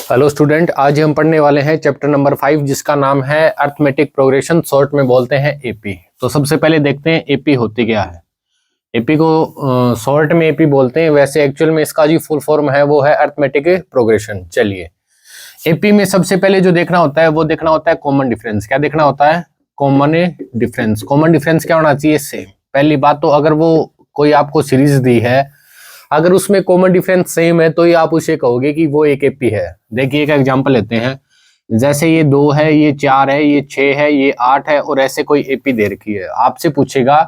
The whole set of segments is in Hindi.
हेलो स्टूडेंट, आज हम पढ़ने वाले हैं चैप्टर नंबर 5 जिसका नाम है अर्थमेटिक प्रोग्रेशन, शॉर्ट में बोलते हैं एपी। तो सबसे पहले देखते हैं एपी होती क्या है। एपी को शॉर्ट में एपी बोलते हैं, वैसे एक्चुअल में इसका जो फुल फॉर्म है वो है अर्थमेटिक प्रोग्रेशन। चलिए, एपी में सबसे पहले जो देखना होता है वो देखना होता है कॉमन डिफरेंस। क्या देखना होता है? Common difference. कॉमन डिफरेंस क्या होना चाहिए? सेम। पहली बात तो अगर वो कोई आपको सीरीज दी है, अगर उसमें कॉमन डिफरेंस सेम है तो ये आप उसे कहोगे कि वो एक एपी है। देखिए एक एग्जांपल लेते हैं, जैसे ये 2 है, ये 4 है, ये 6 है, ये 8 है और ऐसे कोई एपी दे रखी है। आपसे पूछेगा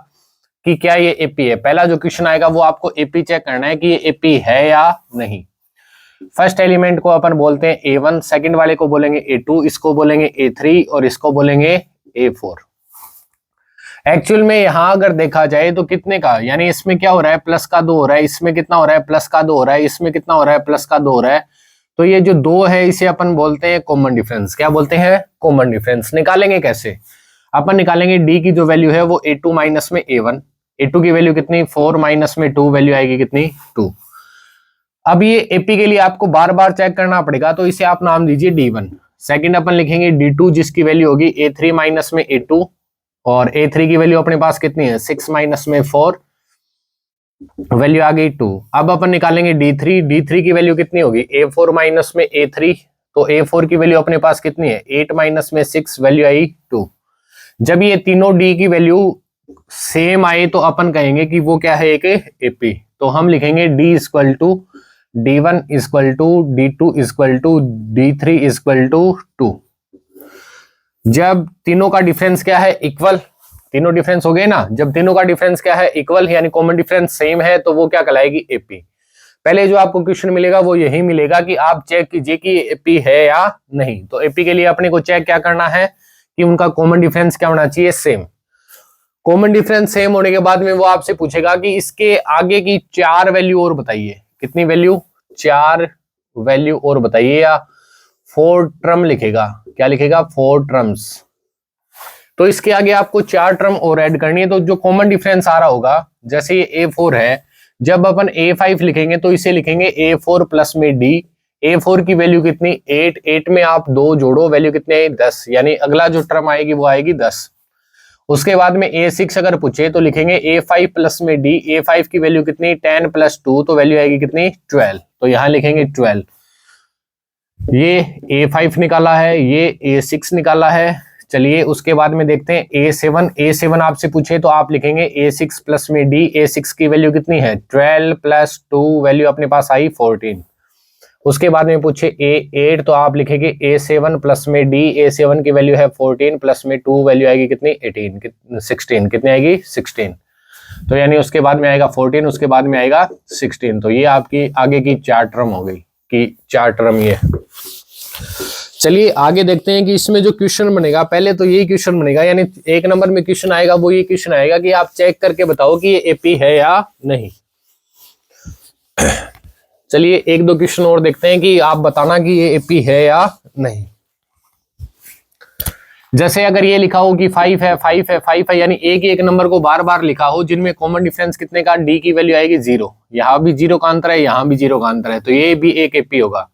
कि क्या ये एपी है। पहला जो क्वेश्चन आएगा वो आपको एपी चेक करना है कि ये एपी है या नहीं। फर्स्ट एलिमेंट को अपन बोलते हैं A1, सेकंड वाले को बोलेंगे A2, इसको बोलेंगे A3 और इसको बोलेंगे A4। एक्चुअल में यहां अगर देखा जाए तो कितने का, यानी इसमें क्या हो रहा है? प्लस का 2 हो रहा है, इसमें कितना हो रहा है? प्लस का 2 हो रहा है, इसमें कितना हो रहा है? प्लस का 2 हो रहा है। तो ये जो 2 है इसे अपन बोलते हैं कॉमन डिफरेंस। क्या बोलते हैं? Common difference. निकालेंगे कैसे? अपन निकालेंगे डी की जो वैल्यू है वो A2 माइनस में A1। A2 की वैल्यू कितनी? 4 माइनस में 2, वैल्यू आएगी कितनी? 2। अब ये एपी के लिए आपको बार बार चेक करना पड़ेगा, तो इसे आप नाम दीजिए D1। सेकंड अपन लिखेंगे D2 जिसकी वैल्यू होगी A3 माइनस में A2 और A3 की वैल्यू अपने पास कितनी है? 6 माइनस में 4, वैल्यू आ गई 2। अब अपन निकालेंगे D3। D3 की वैल्यू कितनी होगी? A4 माइनस में A3, तो A4 की वैल्यू अपने पास कितनी है? 8 माइनस में 6, वैल्यू आई 2। जब ये तीनों D की वैल्यू सेम आए तो अपन कहेंगे कि वो क्या है? एक एपी। तो हम लिखेंगे D equal to D1 equal to D2 equal to D3 equal to 2। जब तीनों का डिफरेंस क्या है? इक्वल। तीनों डिफरेंस हो गए ना। जब तीनों का डिफरेंस क्या है? इक्वल, यानी कॉमन डिफरेंस सेम है, तो वो क्या कहलाएगी? एपी। पहले जो आपको क्वेश्चन मिलेगा वो यही मिलेगा कि आप चेक कीजिए कि एपी है या नहीं। तो एपी के लिए अपने को चेक क्या करना है कि उनका कॉमन डिफरेंस क्या होना चाहिए? सेम। कॉमन डिफरेंस सेम होने के बाद में वो आपसे पूछेगा कि इसके आगे की 4 वैल्यू और बताइए। कितनी वैल्यू? 4 वैल्यू और बताइए, या 4 टर्म लिखेगा। क्या लिखेगा? 4 टर्म्स। तो इसके आगे आपको 4 टर्म और ऐड करनी है। तो जो कॉमन डिफरेंस आ रहा होगा, जैसे ये A4 है, जब अपन A5 लिखेंगे तो इसे लिखेंगे A4 प्लस में D। A4 की वैल्यू कितनी? 8। 8 में आप 2 जोड़ो, वैल्यू कितनी आई? 10। यानी अगला जो टर्म आएगी वो आएगी 10। उसके बाद में A6 अगर पूछे तो लिखेंगे A5 प्लस में D। A5 की वैल्यू कितनी? 10 प्लस 2, तो वैल्यू आएगी कितनी? 12। तो यहां लिखेंगे 12। ये A5 निकाला है, ये A6 निकाला है। चलिए उसके बाद में देखते हैं A7। A7 आपसे पूछे तो आप लिखेंगे A6 प्लस में D। A6 की वैल्यू कितनी है? 12 प्लस 2, वैल्यू अपने पास आई 14। उसके बाद में पूछे A8 तो आप लिखेंगे A7 प्लस में D। A7 की वैल्यू है 14 प्लस में 2, वैल्यू आएगी कितनी? 16। कितनी आएगी? 16। तो यानी उसके बाद में आएगा 14, उसके बाद में आएगा 16। तो ये आपकी आगे की 4 टर्म हो गई कि 4 टर्म ये। चलिए आगे देखते हैं कि इसमें जो क्वेश्चन बनेगा, पहले तो यही क्वेश्चन बनेगा, यानी 1 नंबर में क्वेश्चन आएगा वो ये क्वेश्चन आएगा कि आप चेक करके बताओ कि ये एपी है या नहीं। चलिए 1-2 क्वेश्चन और देखते हैं कि आप बताना कि ये एपी है या नहीं। जैसे अगर ये लिखा हो कि 5 है, 5 है, 5 है, यानी एक नंबर को बार बार लिखा हो जिनमें कॉमन डिफरेंस कितने का? डी की वैल्यू आएगी 0। यहां भी 0 का अंतर है, यहां भी 0 का अंतर है, तो ये भी एक एपी होगा।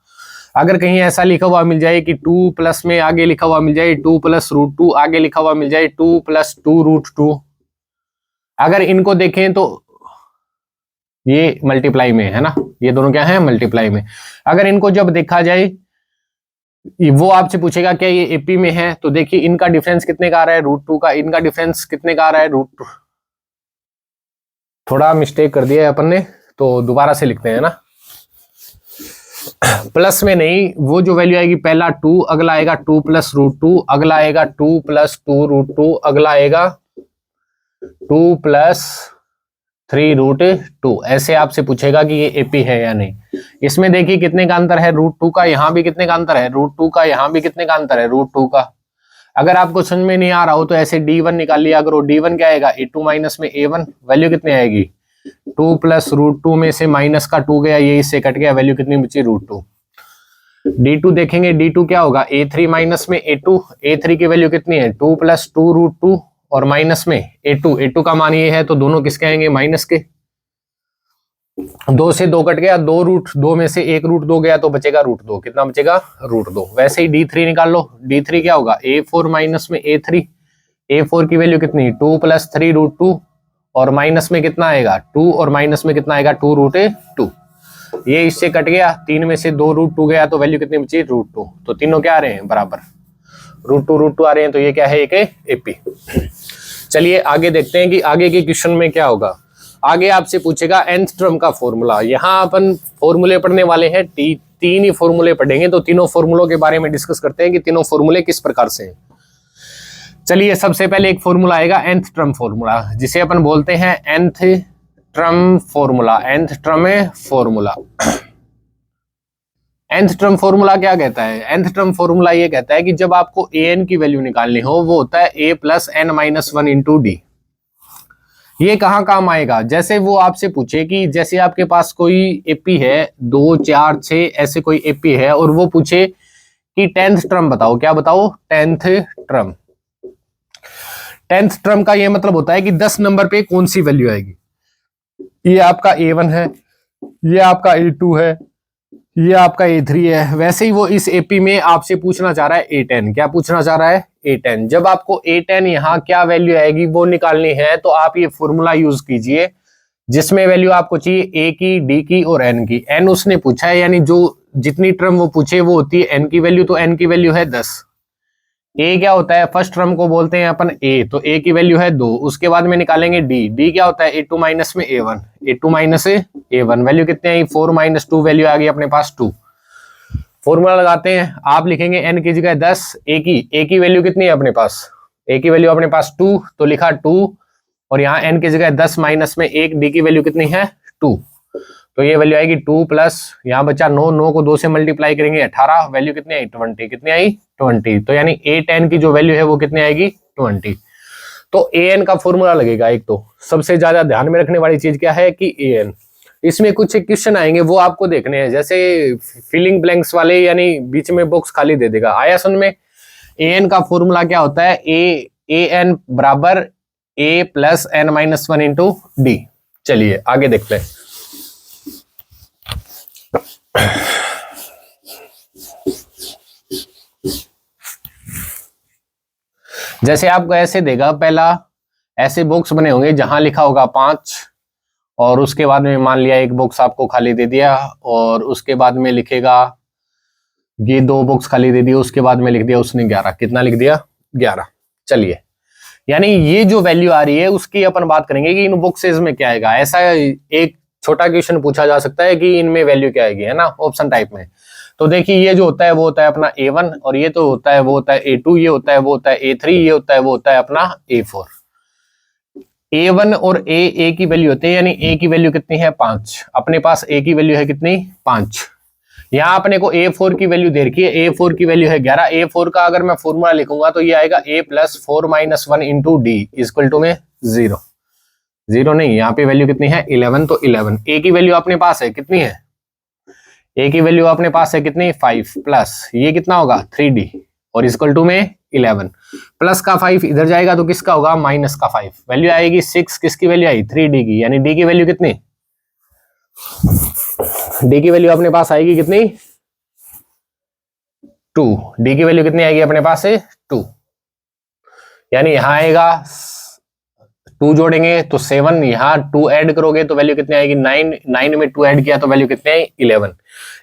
अगर कहीं ऐसा लिखा हुआ मिल जाए कि 2 प्लस में आगे लिखा हुआ मिल जाए 2 प्लस रूट 2, आगे लिखा हुआ मिल जाए 2 प्लस 2 रूट 2, अगर इनको देखें तो ये मल्टीप्लाई में है ना, ये दोनों क्या है? मल्टीप्लाई में। अगर इनको जब देखा जाए, वो आपसे पूछेगा क्या ये एपी में है, तो देखिए इनका डिफरेंस कितने का आ रहा है? रूट 2 का। इनका डिफरेंस कितने का आ रहा है? रूट 2। थोड़ा मिस्टेक कर दिया है अपन ने, तो दोबारा से लिखते हैं ना। प्लस में नहीं, वो जो वैल्यू आएगी, पहला 2, अगला आएगा 2 प्लस रूट 2, अगला आएगा 2 प्लस 2 रूट 2, अगला आएगा 2 प्लस 3 रूट 2। ऐसे आपसे पूछेगा कि ये एपी है या नहीं। इसमें देखिए कितने का अंतर है? रूट 2 का। यहां भी कितने का अंतर है? रूट 2 का। यहां भी कितने का अंतर है? रूट 2 का। अगर आपको समझ में नहीं आ रहा हो तो ऐसे D1 निकाल लिया करो। D1 क्या आएगा? A2 माइनस में A1, वैल्यू कितनी आएगी? 2 प्लस रूट 2 में से माइनस का 2 गया, ये इससे कट गया, वैल्यू कितनी बची? रूट 2। D2 देखेंगे, D2 क्या होगा? A3 माइनस में A2। A3 की वैल्यू कितनी है? 2 प्लस 2 रूट 2 और माइनस में A2। A2 का मान ये है तो दोनों किसके आएंगे? माइनस के। 2 से 2 कट गया, 2 रूट 2 में से 1 रूट 2 गया तो बचेगा रूट 2। कितना बचेगा? रूट 2। वैसे ही D3 निकाल लो। D3 क्या होगा? A4 माइनस में A3। A4 की वैल्यू कितनी? 2 + 3 रूट 2 और माइनस में कितना आएगा? 2 और माइनस में कितना आएगा? 2 रूट 2। ये इससे कट गया, 3 में से 2 रूट 2 गया तो वैल्यू कितनी बची? रूट 2। तो तीनों क्या आ रहे हैं? बराबर। रूट 2 आ रहे हैं तो ये क्या है? एक एपी। चलिए आगे देखते हैं कि आगे के क्वेश्चन में क्या होगा। आगे आपसे पूछेगा nth टर्म का फॉर्मूला। यहाँ अपन फॉर्मूले पढ़ने वाले हैं, 3 ही फॉर्मूले पढ़ेंगे। तो तीनों फॉर्मूलों के बारे में डिस्कस करते हैं कि तीनों फॉर्मूले किस प्रकार से हैं। चलिए सबसे पहले एक फॉर्मूला आएगा nth टर्म फॉर्मूला, जिसे अपन बोलते हैं nth term formula. nth term formula nth term formula क्या कहता है? nth टर्म फॉर्मूला ये कहता है कि जब आपको an की वैल्यू निकालनी हो, वो होता है a + n - 1 × d। ये कहाँ काम आएगा? जैसे वो आपसे पूछे कि जैसे आपके पास कोई एपी है, 2, 4, 6 ऐसे कोई एपी है, और वो पूछे कि 10th टर्म बताओ। क्या बताओ? 10th term. 10th टर्म का ये मतलब होता है कि 10 नंबर पे कौन सी वैल्यू आएगी। ये आपका A1 है, ये आपका A2 है, ये आपका A3 है। वैसे ही वो इस एपी में आपसे पूछना चाह रहा है A10। क्या पूछना चाह रहा है? A10। जब आपको A10 यहाँ क्या वैल्यू आएगी वो निकालनी है, तो आप ये फॉर्मूला यूज कीजिए, जिसमें वैल्यू आपको चाहिए A की, D की और N की। N उसने पूछा है, यानी जो जितनी टर्म वो पूछे वो होती है N की वैल्यू, तो N की वैल्यू है 10। A क्या होता है? फर्स्ट टर्म को बोलते हैं अपन A, तो A की वैल्यू है 2। उसके बाद में निकालेंगे D। D क्या होता है? A2 माइनस में A1। A2 minus A1 value कितने आई? 4 - 2 वैल्यू आ गई अपने पास 2। फॉर्मूला लगाते हैं, आप लिखेंगे n की जगह 10, A की वैल्यू कितनी है अपने पास? A की वैल्यू अपने पास 2, तो लिखा 2, और यहाँ n की जगह 10 माइनस में 1, D की वैल्यू कितनी है? 2। तो ये वैल्यू आएगी 2 प्लस यहाँ बचा 9, 9 को 2 से मल्टीप्लाई करेंगे 18, वैल्यू कितनी आई? 20। कितनी आई? 20। तो यानी A10 की जो वैल्यू है वो कितनी आएगी? 20। तो AN का फॉर्मूला लगेगा। एक तो सबसे ज्यादा ध्यान में रखने वाली चीज क्या है कि AN। इसमें कुछ क्वेश्चन आएंगे वो आपको देखने हैं, जैसे फिलिंग ब्लैंक्स वाले, यानी बीच में बॉक्स खाली दे देगा। आया सुन में? AN का फॉर्मूला क्या होता है? AN बराबर A + n - 1 × D। चलिए आगे देखते हैं। जैसे आपको ऐसे देगा, पहला ऐसे बॉक्स बने होंगे जहां लिखा होगा 5, और उसके बाद में मान लिया एक बॉक्स आपको खाली दे दिया, और उसके बाद में लिखेगा ये 2 बॉक्स खाली दे दिया, उसके बाद में लिख दिया उसने 11। कितना लिख दिया? 11। चलिए, यानी ये जो वैल्यू आ रही है उसकी अपन बात करेंगे कि इन बॉक्सेस में क्या आएगा। ऐसा एक छोटा क्वेश्चन पूछा जा सकता है कि इनमें वैल्यू क्या आएगी, है ना, ऑप्शन टाइप में। तो देखिए ये जो होता है वो होता है अपना A1, और ये तो होता है वो होता है A2, ये होता है वो होता है A3, ये होता है वो होता है अपना A4। A1 और A की वैल्यू होती है, यानी A की वैल्यू कितनी है? 5। अपने पास A की वैल्यू है कितनी? 5। यहाँ अपने को A4 की वैल्यू दे रखी है, A4 की वैल्यू है 11। A4 का अगर मैं फॉर्मूला लिखूंगा तो ये आएगा A + 4 - 1 × D इक्वल टू में 0। 0 नहीं, यहाँ पे वैल्यू कितनी है? 11। तो 11 A की वैल्यू अपने पास है कितनी है? A की वैल्यू अपने पास है कितनी? 5 प्लस ये कितना होगा? 3D और इक्वल टू में 11। प्लस का 5 इधर जाएगा तो किसका होगा? माइनस का 5। वैल्यू आएगी 6। किसकी वैल्यू आई? 3D की, यानी D की वैल्यू कितनी? D की वैल्यू अपने पास आएगी कितनी? 2। D की वैल्यू कितनी आएगी अपने पास से? 2। यानी यहां आएगा 2 जोड़ेंगे तो 7, यहाँ 2 ऐड करोगे तो वैल्यू कितनी आएगी? 9। 9 में 2 ऐड किया तो वैल्यू कितनी आई? 11।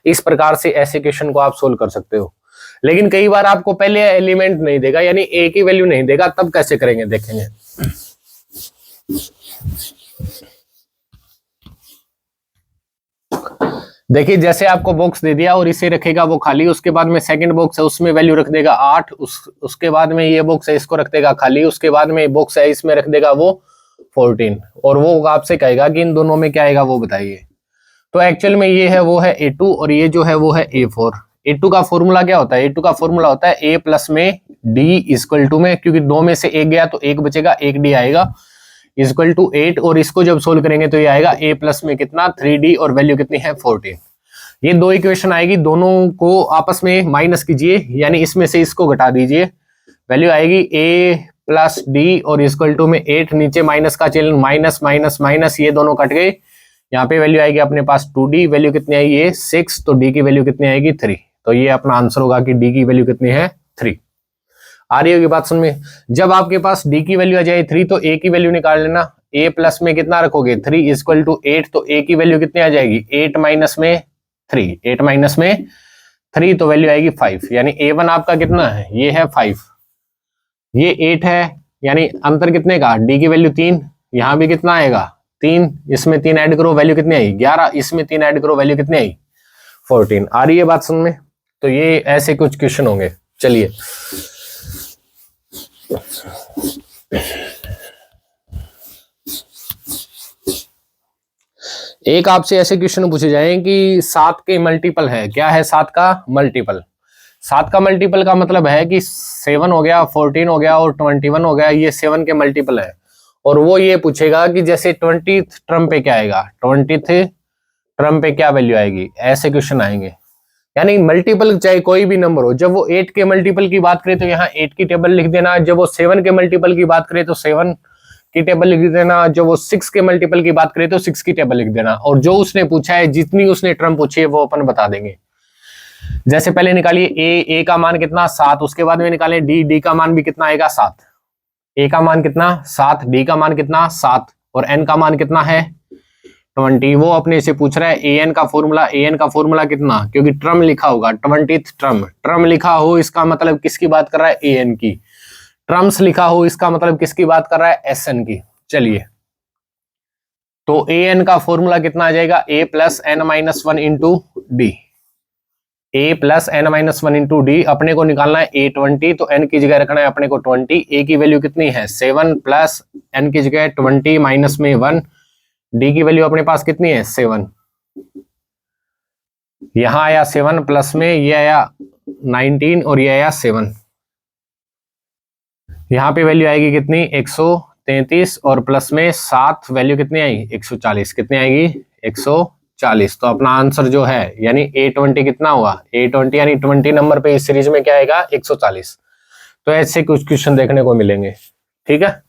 इस प्रकार से ऐसे क्वेश्चन को आप सोल्व कर सकते हो। लेकिन कई बार आपको पहले एलिमेंट नहीं देगा, यानी A की वैल्यू नहीं देगा, तब कैसे करेंगे देखेंगे। देखिए जैसे आपको बॉक्स दे दिया और इसे रखेगा वो खाली, उसके बाद में सेकंड बॉक्स है उसमें वैल्यू रख देगा 8, उसके बाद में ये बॉक्स है इसको रख देगा खाली, उसके बाद में बॉक्स है इसमें रख देगा वो 14, और वो आपसे कहेगा कि इन दोनों में क्या आएगा वो बताइए। तो एक्चुअल में ये है वो है A2 और ये जो है वो है A4। A2 का फॉर्मूला क्या होता है? A2 का फॉर्मूला होता है A प्लस में D इक्वल टू में, क्योंकि 2 में से 1 गया तो 1 बचेगा, 1 D आएगा, इक्वल टू 8। और इसको जब सोल्व करेंगे तो ये आएगा A प्लस में कितना? 3D, और वैल्यू कितनी है? 14। ये 2 इक्वेशन आएगी, दोनों को आपस में माइनस कीजिए, यानी इसमें से इसको घटा दीजिए, वैल्यू आएगी A प्लस D और इक्वल टू में 8। नीचे माइनस का चिन्ह, माइनस माइनस माइनस, ये दोनों कट गए, यहाँ पे वैल्यू आएगी अपने पास 2d, वैल्यू कितनी आएगी ये 6, तो d की वैल्यू कितनी आएगी 3। तो ये अपना आंसर होगा कि d की वैल्यू कितनी है 3। आ रही होगी बात समझ में। जब आपके पास d की वैल्यू आ जाए 3 तो a की वैल्यू निकाल लेना। a प्लस में कितना रखोगे 3 इक्वल टू 8, तो a की वैल्यू कितनी आ जाएगी 8 माइनस में 3, 8 माइनस में 3 तो वैल्यू आएगी 5, यानी a1 आपका कितना है ये है 5, ये 8 है, यानी अंतर कितने का d की वैल्यू 3, यहाँ भी कितना आएगा 3, इसमें 3 ऐड करो वैल्यू कितनी आई 11, इसमें 3 ऐड करो वैल्यू कितनी आई 14। आ रही है बात समझ में। तो ये ऐसे कुछ क्वेश्चन होंगे। चलिए एक आपसे ऐसे क्वेश्चन पूछे जाए कि 7 के मल्टीपल है, क्या है 7 का मल्टीपल। 7 का मल्टीपल का मतलब है कि 7 हो गया, 14 हो गया और 21 हो गया, ये 7 के मल्टीपल है। और वो ये पूछेगा कि जैसे 20th टर्म पे क्या आएगा, 20th टर्म पे क्या वैल्यू आएगी, ऐसे क्वेश्चन आएंगे। यानी मल्टीपल चाहे कोई भी नंबर हो, जब वो 8 के मल्टीपल की बात करे तो यहाँ 8 की टेबल लिख देना, जब वो 7 के मल्टीपल की बात करे तो 7 की टेबल लिख देना, जब वो 6 के मल्टीपल की बात करे तो 6 की टेबल लिख देना। और जो उसने पूछा है, जितनी उसने टर्म पूछी है वो अपन बता देंगे। जैसे पहले निकालिए ए का मान कितना 7, उसके बाद में निकाले डी का मान भी कितना आएगा 7। ए का मान कितना 7, डी का मान कितना 7 और एन का मान कितना है 20। वो अपने से पूछ रहा है एन का फॉर्मूला कितना, क्योंकि टर्म लिखा होगा 20th टर्म लिखा हो इसका मतलब किसकी बात कर रहा है एन की, टर्म्स लिखा हो इसका मतलब किसकी बात कर रहा है एसएन की। चलिए तो एन का फॉर्मूला कितना आ जाएगा a plus N minus 1 into d, a plus N minus 1 into d. अपने को निकालना है a 20, तो n की जगह रखना है अपने को 20, a की वैल्यू कितनी है 7 प्लस n की जगह 20 माइनस में 1, d की वैल्यू अपने पास कितनी है 7, यहां आया 7 प्लस में ये आया 19 और ये आया 7, यहाँ पे वैल्यू आएगी कितनी 133 और प्लस में 7 वैल्यू कितनी आई 140, कितनी आएगी 140। तो अपना आंसर जो है यानी A20 कितना हुआ A20 यानी 20 नंबर पे इस सीरीज में क्या आएगा 140। तो ऐसे कुछ क्वेश्चन देखने को मिलेंगे। ठीक है,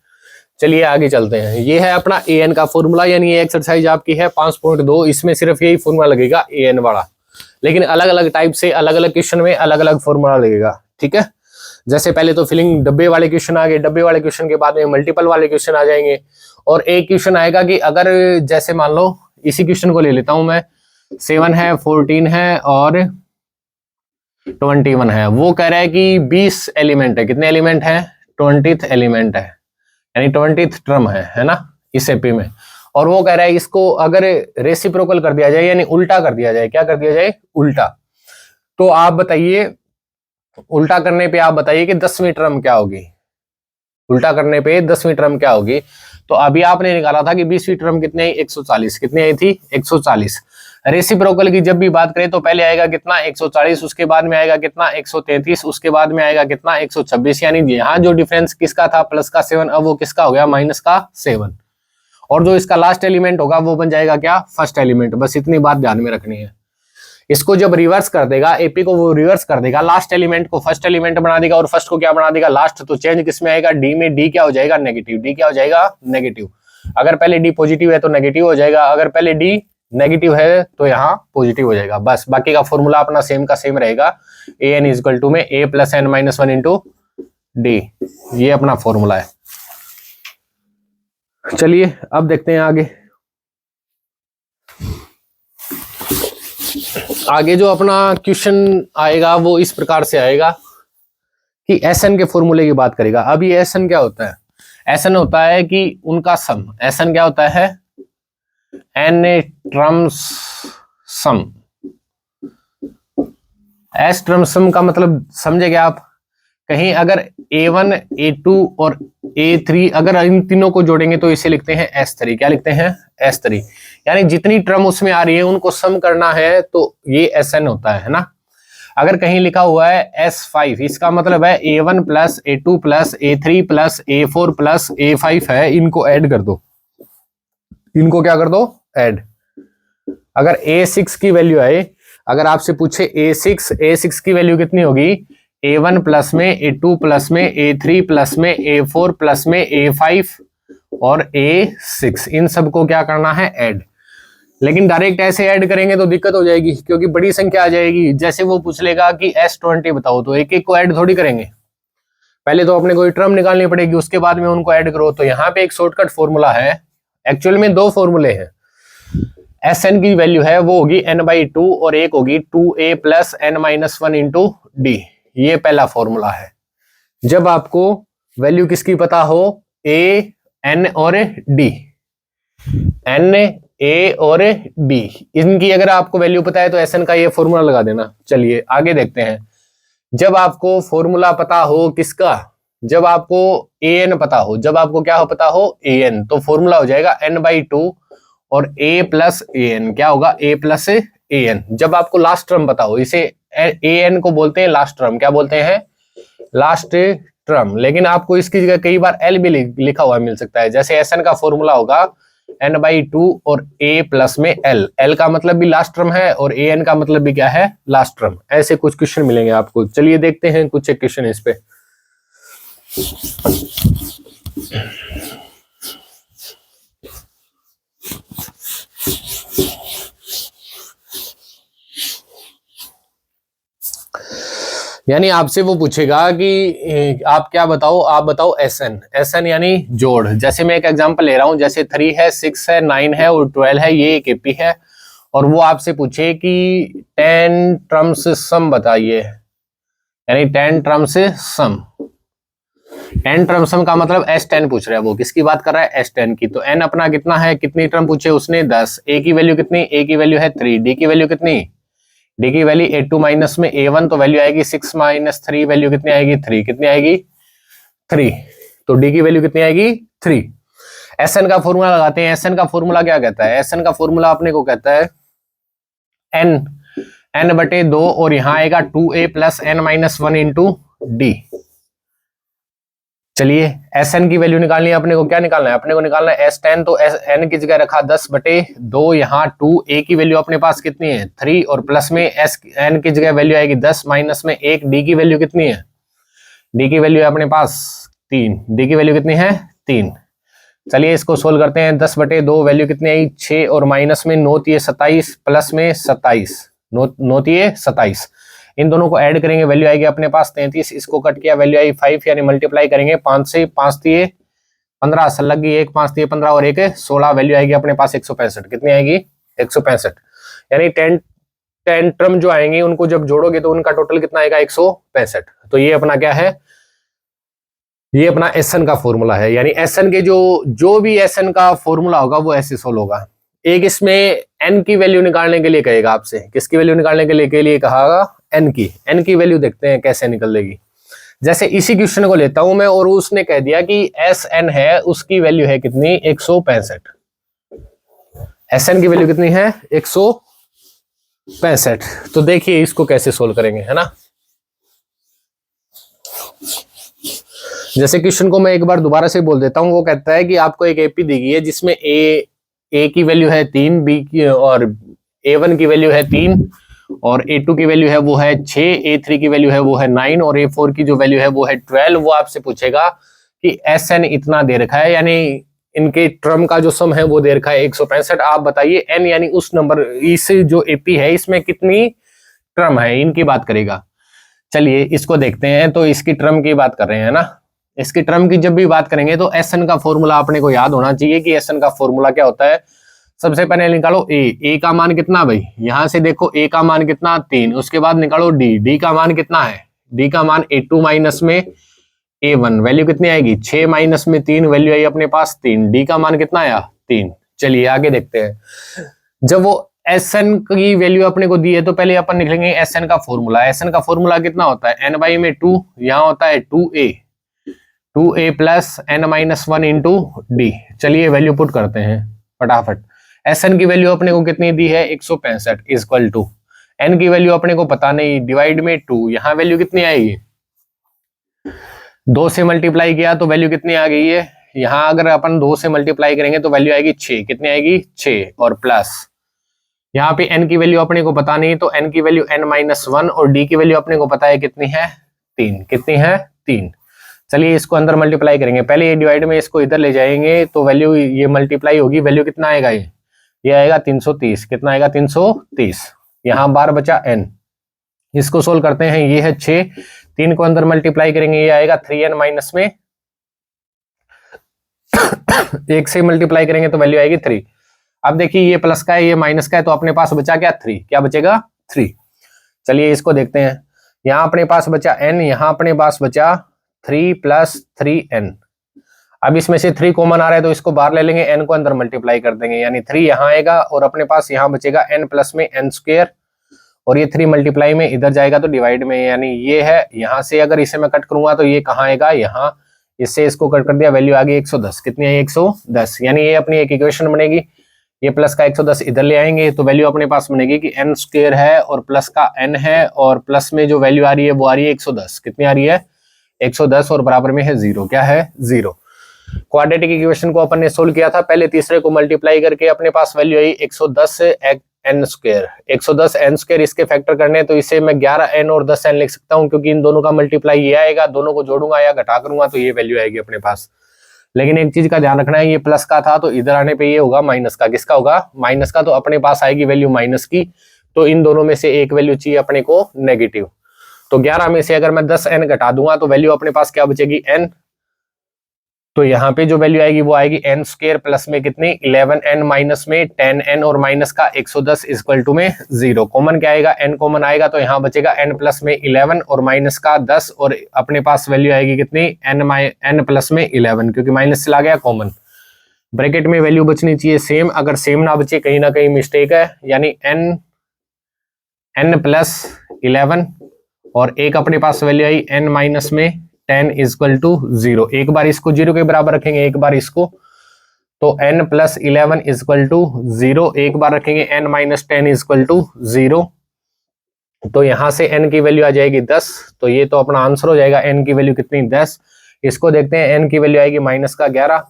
चलिए आगे चलते हैं। ये है अपना an का फॉर्मूला, यानी ये एक्सरसाइज आपकी है 5.2, इसमें सिर्फ यही फॉर्मूला लगेगा an वाला, लेकिन अलग अलग टाइप से अलग अलग क्वेश्चन में अलग अलग फॉर्मूला लगेगा। ठीक है, जैसे पहले तो फिलिंग डब्बे वाले क्वेश्चन आ गए, डब्बे वाले क्वेश्चन के बाद में मल्टीपल वाले क्वेश्चन आ जाएंगे। और एक क्वेश्चन आएगा कि अगर जैसे मान लो इसी क्वेश्चन को ले लेता हूं मैं, 7 है 14 है और 21 है, वो कह रहा है कि 20 एलिमेंट है, कितने एलिमेंट है 20th एलिमेंट है, यानी 20th टर्म है ना इस एपी में। और वो कह रहा है इसको अगर रेसिप्रोकल कर दिया जाए यानी उल्टा कर दिया जाए, क्या कर दिया जाए उल्टा, तो आप बताइए उल्टा करने पे आप बताइए कि 10वीं टर्म क्या होगी, उल्टा करने पे 10वीं टर्म क्या होगी। तो अभी आपने निकाला था कि 20वीं टर्म कितनी आई 140, कितनी आई थी 140। रेसिप्रोकल की जब भी बात करें तो पहले आएगा कितना 140, उसके बाद में आएगा कितना 133, उसके बाद में आएगा कितना 126, यानी यहाँ जो डिफरेंस किसका था प्लस का 7, अब वो किसका हो गया माइनस का 7। और जो इसका लास्ट एलिमेंट होगा वो बन जाएगा क्या फर्स्ट एलिमेंट। बस इतनी बात ध्यान में रखनी है। इसको जब रिवर्स कर देगा एपी को, वो रिवर्स कर देगा, लास्ट एलिमेंट को फर्स्ट एलिमेंट बना देगा और फर्स्ट को क्या बना देगा लास्ट। तो चेंज किसमें आएगा डी में, डी क्या हो जाएगा नेगेटिव, डी क्या हो जाएगा नेगेटिव। अगर पहले डी पॉजिटिव है तो नेगेटिव हो जाएगा, अगर पहले डी नेगेटिव है तो यहाँ पॉजिटिव हो जाएगा। बस बाकी का फॉर्मूला अपना सेम का सेम रहेगा, ए एन इजक्वल टू में A plus N minus 1 into D, ये अपना फॉर्मूला है। चलिए अब देखते हैं आगे जो अपना क्वेश्चन आएगा वो इस प्रकार से आएगा कि एसएन के फॉर्मूले की बात करेगा। अब ये एसएन क्या होता है, एसएन होता है कि उनका सम। एसएन क्या होता है N terms sum. S term sum का मतलब समझे क्या आप, कहीं अगर A1 A2 और A3 अगर इन तीनों को जोड़ेंगे तो इसे लिखते हैं S3। क्या लिखते हैं S3, यानी जितनी टर्म उसमें आ रही है उनको सम करना है तो ये SN होता है ना। अगर कहीं लिखा हुआ है S5, इसका मतलब है A1 plus A2 plus A3 plus A4 plus A5 है, इनको ऐड कर दो, इनको क्या कर दो ऐड। अगर A6 की वैल्यू आए, अगर आपसे पूछे A6 की वैल्यू कितनी होगी, A1 प्लस में A2 प्लस में A3 प्लस में A4 प्लस में A5 और A6, इन सबको क्या करना है ऐड। लेकिन डायरेक्ट ऐसे ऐड करेंगे तो दिक्कत हो जाएगी, क्योंकि बड़ी संख्या आ जाएगी। जैसे वो पूछ लेगा कि S20 बताओ, तो एक एक को ऐड थोड़ी करेंगे, पहले तो अपने कोई टर्म निकालनी पड़ेगी, उसके बाद में उनको ऐड करो। तो यहाँ पे एक शॉर्टकट फॉर्मूला है, एक्चुअल में दो फॉर्मूले हैं। Sn की वैल्यू है वो होगी n/2 और एक होगी 2a plus n-1 into D. ये पहला फॉर्मूला है। जब आपको वैल्यू किसकी पता हो, a, n और d, n, a और d, इनकी अगर आपको वैल्यू पता है तो Sn का ये फॉर्मूला लगा देना। चलिए आगे देखते हैं। जब आपको फॉर्मूला पता हो किसका, जब आपको an पता हो, जब आपको क्या हो पता हो, an, तो फॉर्मूला हो जाएगा n/2 और a प्लस an, क्या होगा, a प्लस an। जब आपको लास्ट टर्म पता हो, इसे an को बोलते हैं लास्ट टर्म, क्या बोलते हैं, लास्ट टर्म। लेकिन आपको इसकी जगह कई बार l भी लिखा हुआ मिल सकता है। जैसे Sn का फॉर्मूला होगा n/2 और a प्लस में l का मतलब भी लास्ट टर्म है और an का मतलब भी क्या है, लास्ट टर्म। ऐसे कुछ क्वेश्चन मिलेंगे आपको। चलिए देखते हैं कुछ एक क्वेश्चन इस पे। यानी आपसे वो पूछेगा कि आप क्या बताओ, आप बताओ Sn यानी जोड़। जैसे मैं एक एग्जांपल ले रहा हूं, जैसे 3 है, 6 है, 9 है और 12 है, ये एक एपी है। और वो आपसे पूछे कि 10 टर्म्स सम बताइए, यानी 10 टर्म्स सम। 10 टर्म सम का मतलब S10 पूछ रहा है। वो किसकी बात कर रहा है, S10 की। तो n अपना कितना है, कितनी टर्म पूछे उसने, 10। a की वैल्यू कितनी, a की वैल्यू है 3। d की वैल्यू कितनी, d की वैल्यू a2 माइनस में a1, तो वैल्यू आएगी 6 माइनस 3, वैल्यू कितनी आएगी, 3। कितनी आएगी, 3। तो d की वैल्यू कितनी आएगी, 3। Sn का फॉर्मूला लगाते हैं। Sn का फॉर्मूला क्या कहता है, Sn का फॉर्मूला अपने को कहता है n/2 और यहां आएगा 2a plus n-1 into D. चलिए Sn की वैल्यू निकालनी है अपने को। क्या निकालना है, अपने को निकालना है S10। तो n की जगह रखा 10/2, यहाँ 2, a की वैल्यू अपने पास कितनी है, 3, और प्लस में n की जगह वैल्यू आएगी 10 माइनस में 1, d की वैल्यू कितनी है, d की वैल्यू है अपने पास 3। d की वैल्यू कितनी है, 3। चलिए इसको सोल्व करते हैं। 10/2 वैल्यू कितनी आई, 6, और माइनस में 9 × 27 प्लस में 27, 9 × 27, इन दोनों को ऐड करेंगे, वैल्यू आएगी अपने पास 33। इसको कट किया, वैल्यू आई 5, यानी मल्टीप्लाई करेंगे 5 से, 5 × 15, असल लग गई 1, 5 × 15 और 1 16, वैल्यू आएगी अपने पास 165। कितनी आएगी, 165। यानी 10 टर्म जो आएंगे उनको जब जोड़ोगे तो उनका टोटल कितना आएगा, 165। तो ये अपना क्या है, ये अपना Sn का फॉर्मूला है। यानी Sn के जो भी Sn का फॉर्मूला होगा वो ऐसे सोल्व होगा। एक इसमें n की वैल्यू निकालने के लिए कहेगा आपसे, किसकी वैल्यू निकालने के लिए कहा, n की वैल्यू देखते हैं कैसे निकलेगी। जैसे इसी क्वेश्चन को लेता हूं मैं, और उसने कह दिया कि Sn है, उसकी वैल्यू है कितनी, 165। Sn की वैल्यू कितनी है, 165। तो देखिए इसको कैसे सोल्व करेंगे, है ना। जैसे क्वेश्चन को मैं एक बार दोबारा से बोल देता हूं। वो कहता है कि आपको एक एपी दी गई है जिसमें a की वैल्यू है 3, b की और a1 की वैल्यू है 3, और a2 की वैल्यू है वो है 6, a3 की वैल्यू है वो है 9, और a4 की जो वैल्यू है वो है 12। वो आपसे पूछेगा कि Sn इतना दे रखा है, यानी इनके टर्म का जो सम है वो दे रखा है 165। आप बताइए n यानी उस नंबर, इस जो एपी है इसमें कितनी टर्म है, इनकी बात करेगा। चलिए इसको देखते हैं। तो इसकी टर्म की बात कर रहे हैं ना। इसकी टर्म की जब भी बात करेंगे तो Sn का फॉर्मूला अपने को याद होना चाहिए कि Sn का फॉर्मूला क्या होता है। सबसे पहले निकालो a का मान कितना, भाई यहां से देखो a का मान कितना, 3। उसके बाद निकालो d का मान कितना है, d का मान a2 माइनस में a1, वैल्यू कितनी आएगी, 6 माइनस में 3, वैल्यू आई अपने पास 3। d का मान कितना आया, 3। चलिए आगे देखते हैं। जब वो Sn की वैल्यू अपने को दी है तो पहले अपन लिखेंगे Sn का फॉर्मूला। Sn का फॉर्मूला कितना होता है, n/2, यहाँ होता है 2a plus n-1 into D. चलिए वैल्यू पुट करते हैं फटाफट। Sn की वैल्यू अपने को कितनी दी है, 165 इक्वल टू n की वैल्यू अपने को पता नहीं, डिवाइड में 2, यहाँ वैल्यू कितनी आएगी, 2 से मल्टीप्लाई किया तो वैल्यू कितनी आ गई है, यहाँ अगर अपन 2 से मल्टीप्लाई करेंगे तो वैल्यू आएगी 6। कितनी आएगी, 6, और प्लस यहाँ पे n की वैल्यू अपने को पता नहीं, तो n की वैल्यू n-1, और d की वैल्यू अपने को पता है कितनी है, 3। कितनी है, 3। चलिए इसको अंदर मल्टीप्लाई करेंगे। पहले ये डिवाइड में इसको इधर ले जाएंगे तो वैल्यू ये मल्टीप्लाई होगी, वैल्यू कितना आएगा, ये ये आएगा 330, कितना आएगा 330। यहाँ बार बचा n, इसको सोल्व करते हैं, ये है 6, 3 को अंदर मल्टीप्लाई करेंगे, ये आएगा 3n माइनस में 1 से मल्टीप्लाई करेंगे तो वैल्यू आएगी 3। अब देखिए ये प्लस का है, ये माइनस का है, तो अपने पास बचा क्या 3, क्या बचेगा 3। चलिए इसको देखते हैं, यहाँ अपने पास बचा n, यहाँ अपने पास बचा 3 + 3n। अब इसमें से 3 कॉमन आ रहा है तो इसको बाहर ले लेंगे, n को अंदर मल्टीप्लाई कर देंगे, यानी 3 यहाँ आएगा और अपने पास यहाँ बचेगा n प्लस में n², और ये 3 मल्टीप्लाई में इधर जाएगा तो डिवाइड में, यानी ये है, यहाँ से अगर इसे मैं कट करूंगा तो ये कहाँ आएगा, यहाँ, इससे इसको कट कर दिया, वैल्यू आ गई 110, कितनी आई 110, यानी ये अपनी एक इक्वेशन बनेगी। ये प्लस का 110 इधर ले आएंगे तो वैल्यू अपने पास बनेगी कि n² है और प्लस का n है, और प्लस में जो वैल्यू आ रही है वो आ रही है 110, कितनी आ रही है 110, और बराबर में है 0, क्या है 0। क्वाड्रेटिक इक्वेशन को अपन ने सोल्व किया था, पहले तीसरे को मल्टीप्लाई करके अपने पास वैल्यू आई 110 n², 110 n², इसके फैक्टर करने तो इसे मैं 11n और 10n लिख सकता हूं, क्योंकि इन दोनों का मल्टीप्लाई ये आएगा, दोनों को जोड़ूंगा या घटा करूंगा तो ये वैल्यू आएगी अपने पास। लेकिन एक चीज का ध्यान रखना है, ये प्लस का था तो इधर आने पे ये होगा माइनस का, किसका होगा माइनस का, तो अपने पास आएगी वैल्यू माइनस की, तो इन दोनों में से एक वैल्यू चाहिए अपने को नेगेटिव। तो 11 में से अगर मैं 10n घटा दूंगा तो वैल्यू अपने पास क्या बचेगी n, तो यहाँ पे जो वैल्यू आएगी वो आएगी n² प्लस में कितनी 11n माइनस में 10n और माइनस का 110 इक्वल टू में 0। कॉमन क्या आएगा, n कॉमन आएगा तो यहाँ बचेगा n प्लस में 11 और माइनस का 10, और अपने पास वैल्यू आएगी कितनी n प्लस में 11, क्योंकि माइनस चला गया कॉमन। ब्रैकेट में वैल्यू बचनी चाहिए सेम, अगर सेम ना बचे कहीं ना कहीं मिस्टेक है, यानी n प्लस 11 और एक अपने पास वैल्यू आई n माइनस में 10 इक्वल टू 0। एक बार इसको 0 के बराबर रखेंगे, एक बार इसको, तो n प्लस 11 इक्वल टू 0, एक बार रखेंगे n माइनस 10 इक्वल टू 0, तो यहां से n की वैल्यू आ जाएगी 10, तो ये तो अपना आंसर हो जाएगा, n की वैल्यू कितनी 10। इसको देखते हैं, n की वैल्यू आएगी माइनस का 11,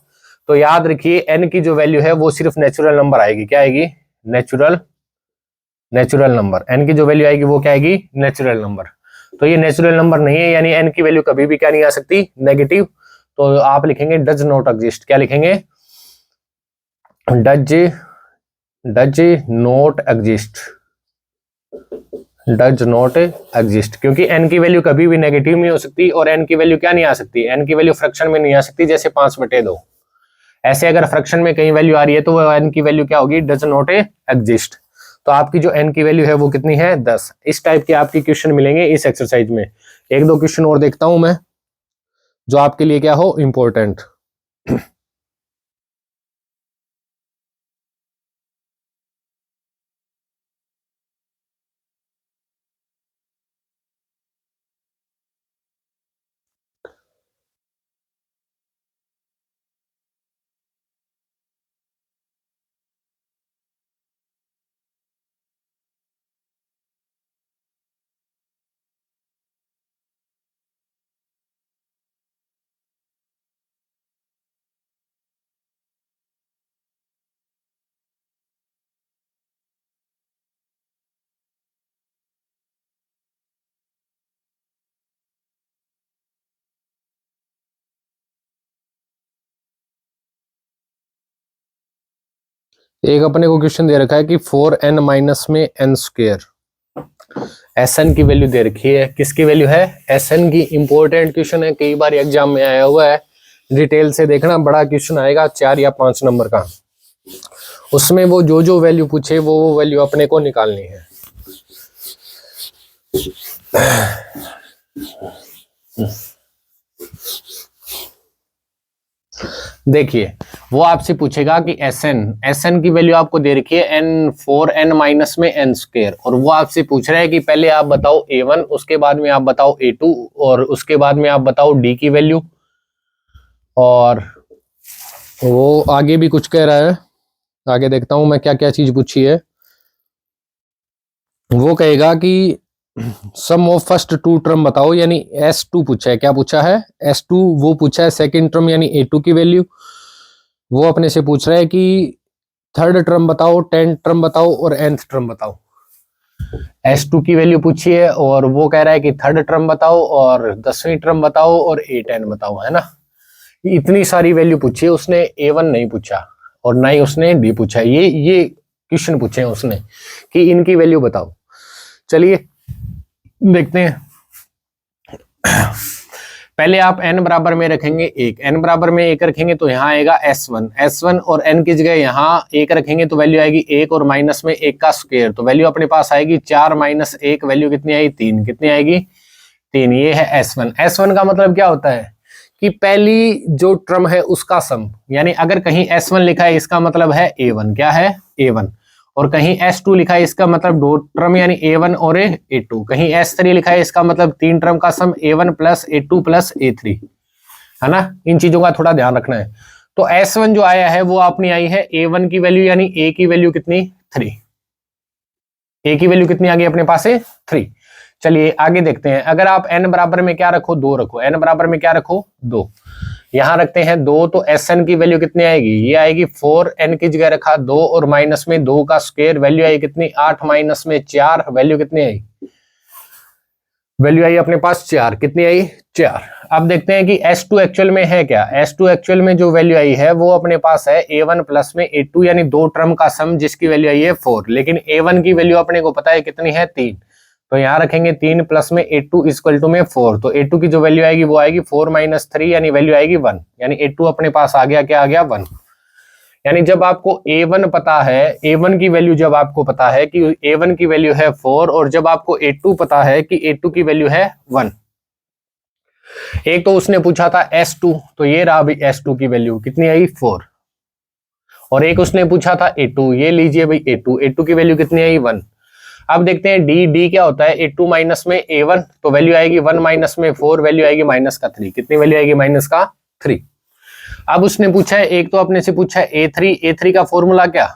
तो याद रखिए n की जो वैल्यू है वो सिर्फ नेचुरल नंबर आएगी, क्या आएगी नेचुरल नंबर, n की जो वैल्यू आएगी वो क्या आएगी नेचुरल नंबर। तो ये नेचुरल नंबर नहीं है, यानी n की वैल्यू कभी भी क्या नहीं आ सकती नेगेटिव, तो आप लिखेंगे डज नॉट एग्जिस्ट, क्या लिखेंगे डज नॉट एग्जिस्ट, क्योंकि n की वैल्यू कभी भी नेगेटिव नहीं हो सकती, और n की वैल्यू क्या नहीं आ सकती, n की वैल्यू फ्रैक्शन में नहीं आ सकती, जैसे 5/2। ऐसे अगर फ्रैक्शन में कहीं वैल्यू आ रही है तो वो n की वैल्यू क्या होगी डज नॉट एग्जिस्ट। तो आपकी जो n की वैल्यू है वो कितनी है 10। इस टाइप के आपके क्वेश्चन मिलेंगे इस एक्सरसाइज में। एक दो क्वेश्चन और देखता हूं मैं जो आपके लिए क्या हो इंपॉर्टेंट। एक अपने को क्वेश्चन दे रखा है कि 4n माइनस में n², Sn की वैल्यू दे रखी है। किसकी वैल्यू है Sn की। इंपॉर्टेंट क्वेश्चन है, कई बार एग्जाम में आया हुआ है, डिटेल से देखना, बड़ा क्वेश्चन आएगा 4 या 5 नंबर का। उसमें वो जो वैल्यू पूछे वो वैल्यू अपने को निकालनी है। देखिए वो आपसे पूछेगा कि Sn की वैल्यू आपको दे रखी है n4n माइनस में n², और वो आपसे पूछ रहा है कि पहले आप बताओ a1, उसके बाद में आप बताओ a2, और उसके बाद में आप बताओ d की वैल्यू, और वो आगे भी कुछ कह रहा है। आगे देखता हूं मैं क्या क्या चीज पूछी है। वो कहेगा कि सम ऑफ फर्स्ट 2 टर्म बताओ, यानी S2 पूछा है। क्या पूछा है S2, वो पूछा है सेकंड टर्म यानी A2 की वैल्यू। वो अपने से पूछ रहा है कि थर्ड टर्म बताओ, 10th टर्म बताओ और nth टर्म बताओ। S2 की वैल्यू पूछी है और वो कह रहा है कि थर्ड टर्म बताओ और 10वीं टर्म बताओ और A10 बताओ, है ना। इतनी सारी वैल्यू पूछी है उसने, A1 नहीं पूछा और ना ही उसने D पूछा। ये क्वेश्चन पूछे हैं उसने कि इनकी वैल्यू बताओ। चलिए देखते हैं। पहले आप n बराबर में रखेंगे 1, n बराबर में 1 रखेंगे तो यहाँ आएगा s1 और n की जगह यहाँ 1 रखेंगे तो वैल्यू आएगी 1 और माइनस में 1 का स्क्वायर, तो वैल्यू अपने पास आएगी 4 माइनस 1, वैल्यू कितनी आई 3, कितनी आएगी 3। ये है s1 का मतलब क्या होता है कि पहली जो टर्म है उसका सम, यानी अगर कहीं s1 लिखा है इसका मतलब है a1, क्या है a1, और कहीं s2 लिखा है इसका मतलब दो टर्म यानी a1 और a2, कहीं s3 लिखा है इसका मतलब 3 टर्म का सम a1 plus a2 plus a3, है ना। इन चीजों का थोड़ा ध्यान रखना है। तो s1 जो आया है वो अपनी आई है a1 की वैल्यू, यानी a की वैल्यू कितनी 3, a की वैल्यू कितनी आ गई अपने पास है 3। चलिए आगे देखते हैं। अगर आप n बराबर में क्या रखो 2 रखो, n बराबर में क्या रखो 2, यहां रखते हैं 2, तो Sn की वैल्यू कितनी आएगी, ये आएगी 4, n की जगह रखा 2 और माइनस में 2 का स्क्वायर, वैल्यू आई कितनी 8 माइनस में 4, वैल्यू कितनी आई, वैल्यू आई अपने पास 4, कितनी आई 4। अब देखते हैं कि S2 एक्चुअल में है क्या। S2 एक्चुअल में जो वैल्यू आई है वो अपने पास है a1 प्लस में a2, यानी दो टर्म का सम जिसकी वैल्यू आई है 4, लेकिन a1 की वैल्यू अपने को पता है कितनी है 3, तो यहाँ रखेंगे 3 प्लस में a2 इक्वल टू में 4, तो a2 की जो वैल्यू आएगी वो आएगी 4 माइनस 3, यानी वैल्यू आएगी 1, यानी a2 अपने पास आ गया, क्या आ गया 1। यानी जब आपको a1 पता है, a1 की वैल्यू जब आपको पता है कि a1 की वैल्यू है 4 और जब आपको a2 पता है कि a2 की वैल्यू है 1। एक तो उसने पूछा था s2, तो ये रहा भाई s2 की वैल्यू कितनी आई 4, और एक उसने पूछा था a2, ये लीजिए भाई a2 की वैल्यू कितनी आई 1। अब देखते हैं d क्या होता है a2 माइनस में a1, तो वैल्यू आएगी 1 माइनस में 4, वैल्यू आएगी माइनस का 3, कितनी वैल्यू आएगी माइनस का 3। अब उसने पूछा है, एक तो अपने से पूछा है a3 का फॉर्मूला क्या,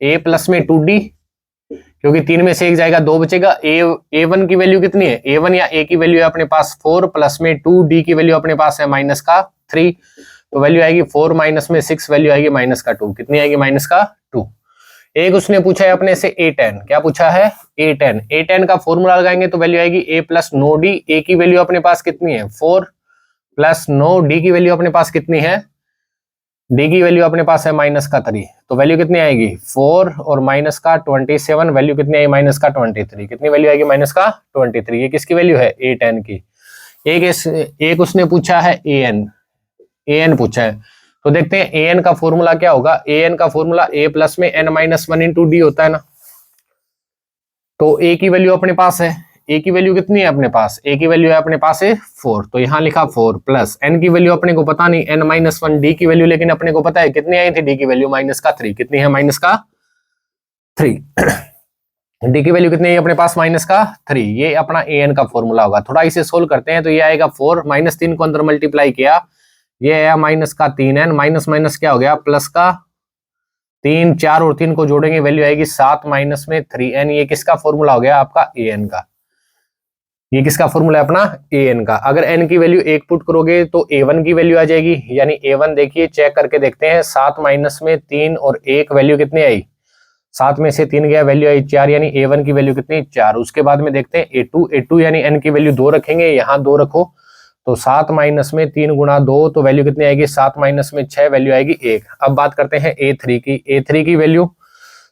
a प्लस में 2d, क्योंकि 3 में से एक जाएगा 2 बचेगा। a1 की वैल्यू कितनी है, a1 या a की वैल्यू है अपने पास 4 प्लस में 2d की वैल्यू अपने पास है माइनस का 3, तो वैल्यू आएगी 4 माइनस में 6, वैल्यू आएगी माइनस का 2, कितनी आएगी माइनस का 2। एक उसने पूछा है अपने से a10, क्या पूछा है a10 का फॉर्मूला लगाएंगे तो वैल्यू आएगी a प्लस 9d, a की वैल्यू अपने पास कितनी है 4 प्लस 9d की वैल्यू अपने पास कितनी है, d की वैल्यू अपने पास है माइनस का 3, तो वैल्यू कितनी आएगी 4 और माइनस का 27, वैल्यू कितनी आएगी माइनस का 23, कितनी वैल्यू आएगी माइनस का 23। ये किसकी वैल्यू है a10 की। एक उसने पूछा है an पूछा है, तो देखते हैं an का फॉर्मूला क्या होगा। an का फॉर्मूला a प्लस में n माइनस 1 इंटू डी होता है ना, तो a की वैल्यू अपने पास है, a की वैल्यू कितनी है अपने पास, a की वैल्यू है अपने पास है 4, तो यहाँ लिखा 4 प्लस n की वैल्यू अपने को पता नहीं n माइनस 1 d की वैल्यू, लेकिन अपने को पता है कितनी आई थी d की वैल्यू माइनस का 3, कितनी है माइनस का 3 d की वैल्यू कितनी है अपने पास माइनस का 3। ये अपना an का फॉर्मूला होगा। थोड़ा इसे सोल्व करते हैं तो ये आएगा 4 माइनस 3 को अंदर मल्टीप्लाई किया, ये आया माइनस का 3n, माइनस माइनस क्या हो गया प्लस का 3, 4 और 3 को जोड़ेंगे वैल्यू आएगी 7 माइनस में 3n। ये किसका फॉर्मूला हो गया आपका an का, ये किसका फॉर्मूला है अपना an का। अगर n की वैल्यू 1 पुट करोगे तो a1 की वैल्यू आ जाएगी, यानी a1 देखिए चेक करके देखते हैं, 7 माइनस में 3 और 1 वैल्यू कितनी आई, 7 में से 3 गया वैल्यू आई 4, यानी a1 की वैल्यू कितनी 4। उसके बाद में देखते हैं a2 यानी n की वैल्यू 2 रखेंगे, यहाँ 2 रखो तो 7 माइनस में 3 गुणा 2, तो वैल्यू कितनी आएगी 7 माइनस में 6, वैल्यू आएगी 1। अब बात करते हैं a3 की वैल्यू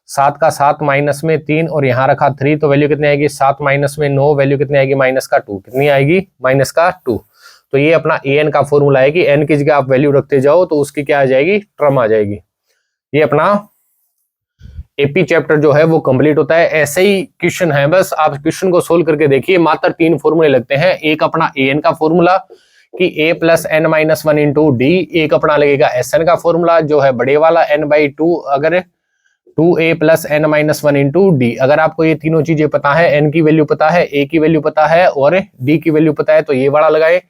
7 का 7 माइनस में 3 और यहाँ रखा 3, तो वैल्यू कितनी आएगी 7 माइनस में 9, वैल्यू कितनी आएगी माइनस का 2, कितनी आएगी माइनस का 2। तो ये अपना an का फॉर्मूला है कि n की जगह आप वैल्यू रखते जाओ तो उसकी क्या आ जाएगी टर्म आ जाएगी। ये अपना एपी चैप्टर जो है वो कंप्लीट होता है। ऐसे ही क्वेश्चन है, बस आप क्वेश्चन को सोल्व करके देखिए। मात्र 3 फॉर्मूले लगते हैं, एक अपना an का फॉर्मूला कि a plus n minus 1 into D, एक अपना लगेगा sn का फॉर्मूला जो है बड़े वाला n/2, अगर 2a plus n minus 1 into D. अगर आपको ये तीनों चीजें पता है, n की वैल्यू पता है, a की वैल्यू पता है और d की वैल्यू पता है, तो ये वाला लगाए।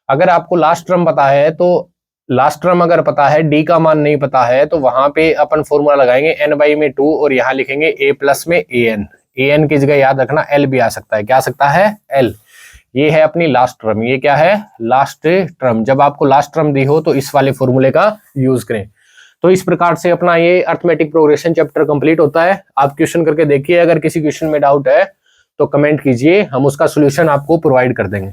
अगर आपको लास्ट टर्म पता है तो लास्ट टर्म अगर पता है, डी का मान नहीं पता है, तो वहां पे अपन फॉर्मूला लगाएंगे n/2 और यहाँ लिखेंगे a प्लस में an की जगह याद रखना l भी आ सकता है, क्या आ सकता है l। ये है अपनी लास्ट टर्म, ये क्या है लास्ट टर्म। जब आपको लास्ट टर्म दी हो तो इस वाले फॉर्मूले का यूज करें। तो इस प्रकार से अपना ये अरिथमेटिक प्रोग्रेशन चैप्टर कंप्लीट होता है। आप क्वेश्चन करके देखिए, अगर किसी क्वेश्चन में डाउट है तो कमेंट कीजिए, हम उसका सोल्यूशन आपको प्रोवाइड कर देंगे।